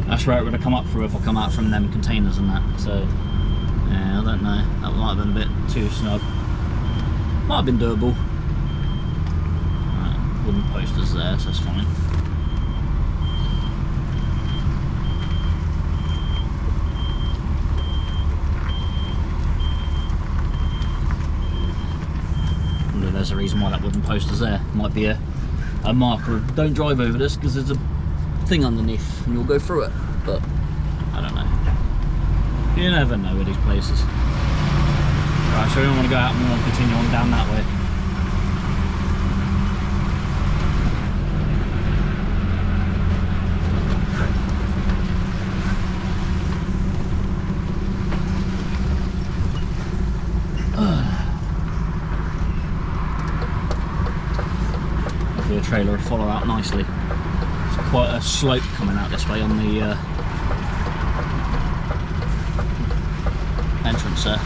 That's where it would have come up through if I come out from them containers and that. So, yeah, I don't know. That might have been a bit too snug. Might have been doable. Right, wooden posters there, so that's fine. There's a reason why that wooden poster's there. Might be a marker of don't drive over this because there's a thing underneath and you'll go through it. But I don't know. You never know with these places. Right, so we don't want to go out and we want to continue on down that way. Hopefully the trailer will follow out nicely. It's quite a slope coming out this way on the entrance there.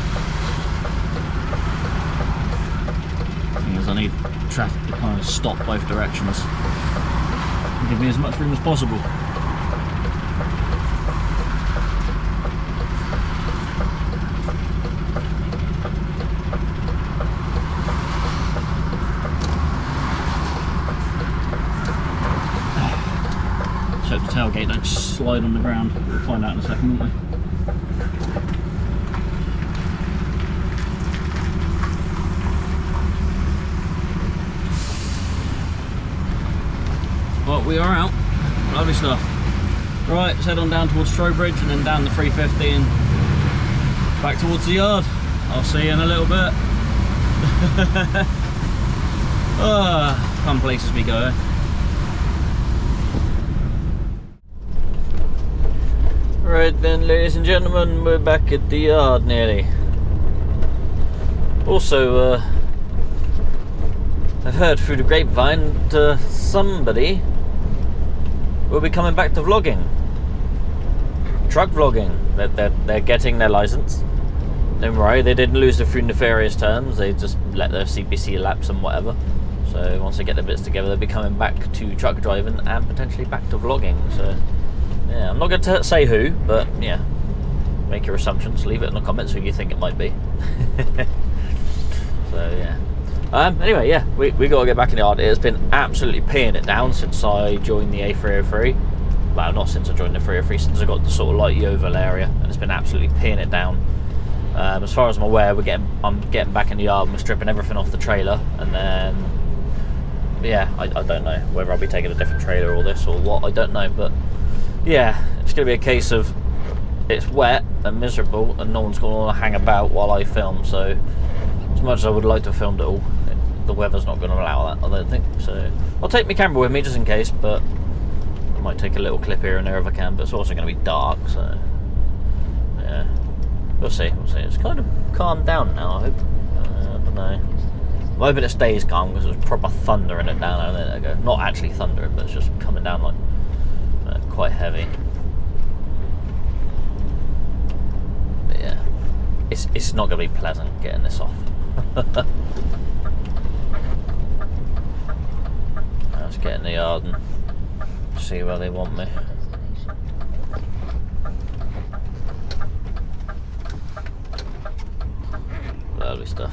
I need traffic to kind of stop both directions and give me as much room as possible. Let's hope the tailgate don't slide on the ground. We'll find out in a second, won't we? Well, we are out. Lovely stuff. Right, let's head on down towards Trowbridge and then down the 350 and back towards the yard. I'll see you in a little bit. Fun places we go. Right then, ladies and gentlemen, we're back at the yard nearly. Also, I've heard through the grapevine that somebody will be coming back to vlogging. Truck vlogging. They're getting their license. Don't worry, they didn't lose it through nefarious terms. They just let their CPC lapse and whatever. So once they get their bits together, they'll be coming back to truck driving and potentially back to vlogging. So yeah, I'm not going to say who, but yeah, make your assumptions. Leave it in the comments who you think it might be. So yeah. Anyway, yeah, we got to get back in the yard. It's been absolutely peeing it down since I joined the A303. Well, not since I joined the 303, since I got the sort of like Yeovil area, and it's been absolutely peeing it down. As far as I'm aware, I'm getting back in the yard and we're stripping everything off the trailer, and then yeah, I don't know whether I'll be taking a different trailer or this or what, I don't know, but yeah, it's going to be a case of it's wet and miserable and no one's going to hang about while I film. So as much as I would like to have filmed it all, the weather's not going to allow that, I don't think. So I'll take my camera with me just in case, but I might take a little clip here and there if I can, but it's also going to be dark, so yeah, we'll see. It's kind of calmed down now, I hope. I don't know. I'm hoping it stays calm because it was proper thundering it down a minute ago. Not actually thundering, but it's just coming down like quite heavy. But yeah, it's not going to be pleasant getting this off. Let's get in the yard and see where they want me. Lovely stuff.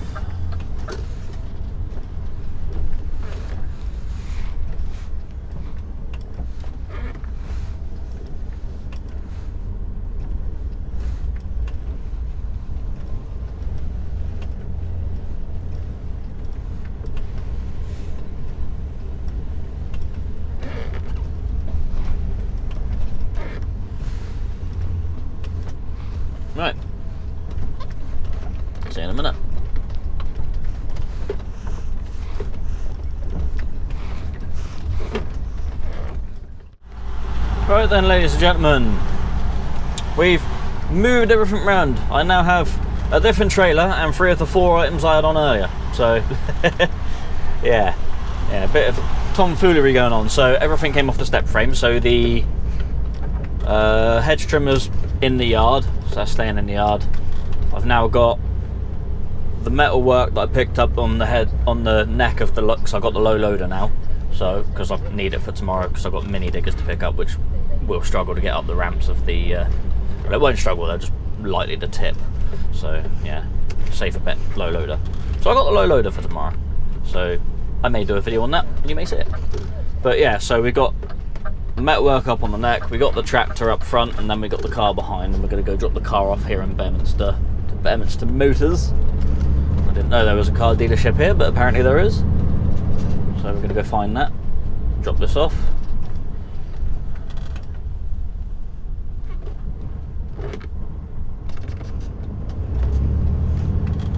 Right. See you in a minute. Right then, ladies and gentlemen, we've moved everything around. I now have a different trailer and 3 of the 4 items I had on earlier. So yeah, a bit of tomfoolery going on. So everything came off the step frame. So the hedge trimmer's in the yard, so that's staying in the yard. I've now got the metalwork that I picked up on the neck of the so I got the low loader now. So because I need it for tomorrow, because I've got mini diggers to pick up, which will struggle to get up the ramps of the. Well, it won't struggle; they're just likely to tip. So yeah, safer bet, low loader. So I got the low loader for tomorrow. So I may do a video on that, and you may see it. But yeah, so we got metalwork up on the neck, we got the tractor up front, and then we got the car behind, and we're going to go drop the car off here in Bearminster to Bearminster Motors. I didn't know there was a car dealership here, but apparently there is. So we're going to go find that, drop this off.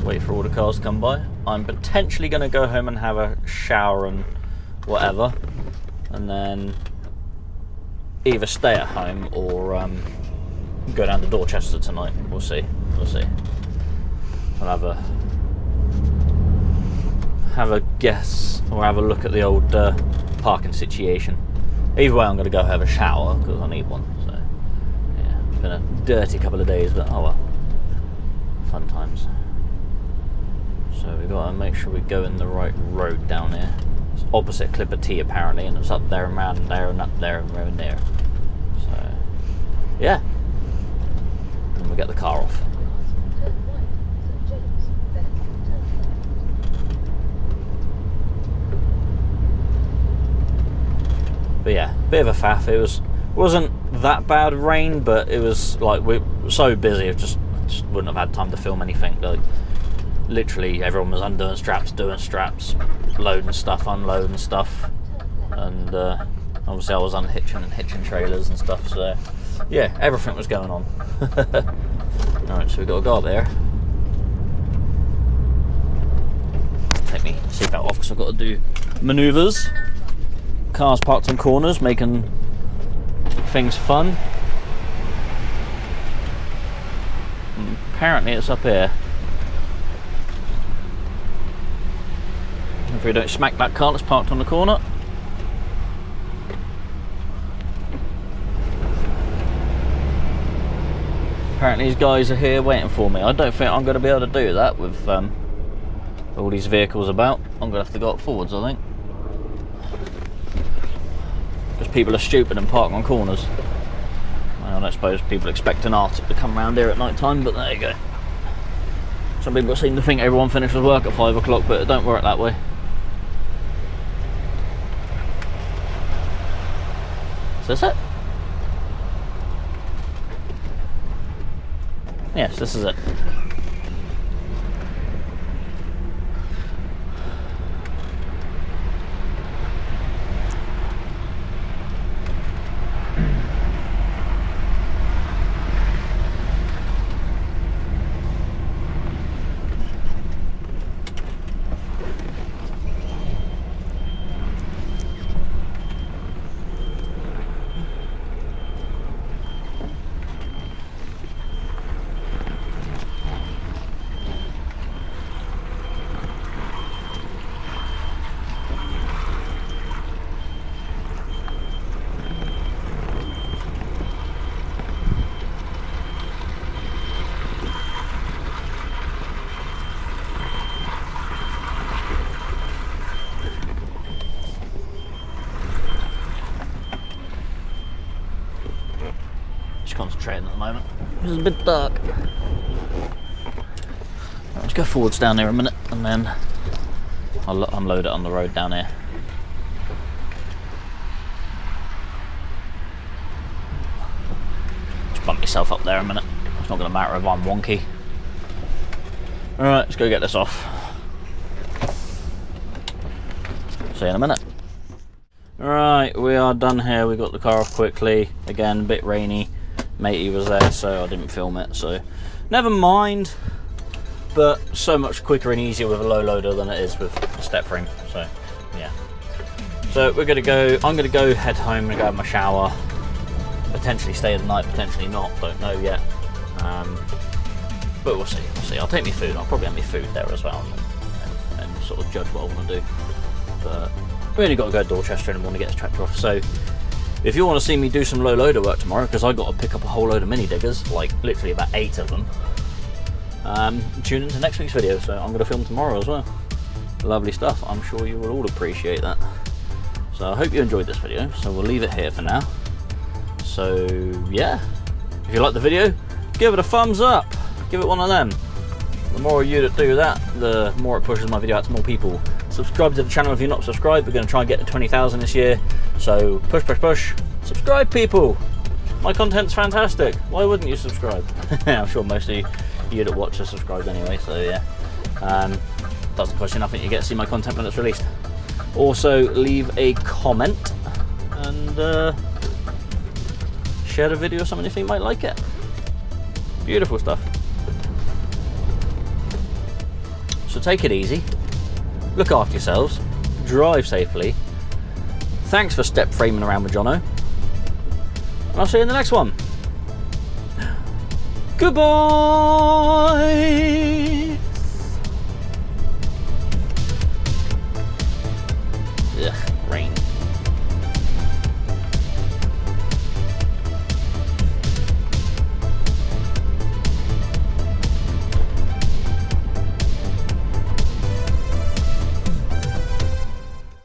Wait for all the cars to come by. I'm potentially going to go home and have a shower and whatever, and then either stay at home or go down to Dorchester tonight. We'll see. We'll see. I'll have a guess or have a look at the old parking situation. Either way, I'm going to go have a shower because I need one. So yeah, it's been a dirty couple of days, but oh well, fun times. So we've got to make sure we go in the right road down here. It's opposite Clipper T apparently, and it's up there and round there and up there and round there. So yeah, and we'll get the car off. But yeah, bit of a faff. It wasn't that bad rain, but it was like we were so busy. I just wouldn't have had time to film anything. Like literally, everyone was undoing straps, doing straps, loading stuff, unloading stuff, and obviously I was unhitching and hitching trailers and stuff. So yeah, everything was going on. All right, so we got to go up there. Take me seatbelt off because I've got to do manoeuvres. Cars parked in corners, making things fun. And apparently it's up here. If we don't smack that car that's parked on the corner. Apparently these guys are here waiting for me. I don't think I'm going to be able to do that with all these vehicles about. I'm going to have to go up forwards, I think. Because people are stupid and park on corners. Well, I don't suppose people expect an Arctic to come around here at night time, but there you go. Some people seem to think everyone finishes work at 5 o'clock, but it don't work that way. Is this it? Yes, this is it. Concentrating at the moment. It's a bit dark. Right, let's go forwards down there a minute and then I'll unload it on the road down here. Just bump yourself up there a minute. It's not going to matter if I'm wonky. Alright, let's go get this off. See you in a minute. Alright, we are done here. We got the car off quickly. Again, a bit rainy. Matey was there, so I didn't film it, so never mind. But so much quicker and easier with a low loader than it is with a step frame. So yeah. So we're gonna go. I'm gonna go head home and go have my shower. Potentially stay the night, potentially not. Don't know yet. But we'll see. We'll see. I'll take me food. I'll probably have me food there as well, and sort of judge what I want to do. But really got to go to Dorchester in the morning to get this tractor off. So if you want to see me do some low loader work tomorrow, because I got to pick up a whole load of mini diggers, like literally about 8 of them, tune into next week's video. So I'm going to film tomorrow as well. Lovely stuff. I'm sure you will all appreciate that. So I hope you enjoyed this video. So we'll leave it here for now. So yeah, if you like the video, give it a thumbs up. Give it one of them. The more of you that do that, the more it pushes my video out to more people. Subscribe to the channel if you're not subscribed. We're going to try and get to 20,000 this year. So push, push, push. Subscribe, people. My content's fantastic. Why wouldn't you subscribe? I'm sure most of you that watch are subscribed anyway. So yeah, doesn't cost you nothing. You get to see my content when it's released. Also, leave a comment and share the video with someone you think might like it. Beautiful stuff. So take it easy, look after yourselves, drive safely. Thanks for step framing around with Jono, and I'll see you in the next one. Goodbye. Yeah.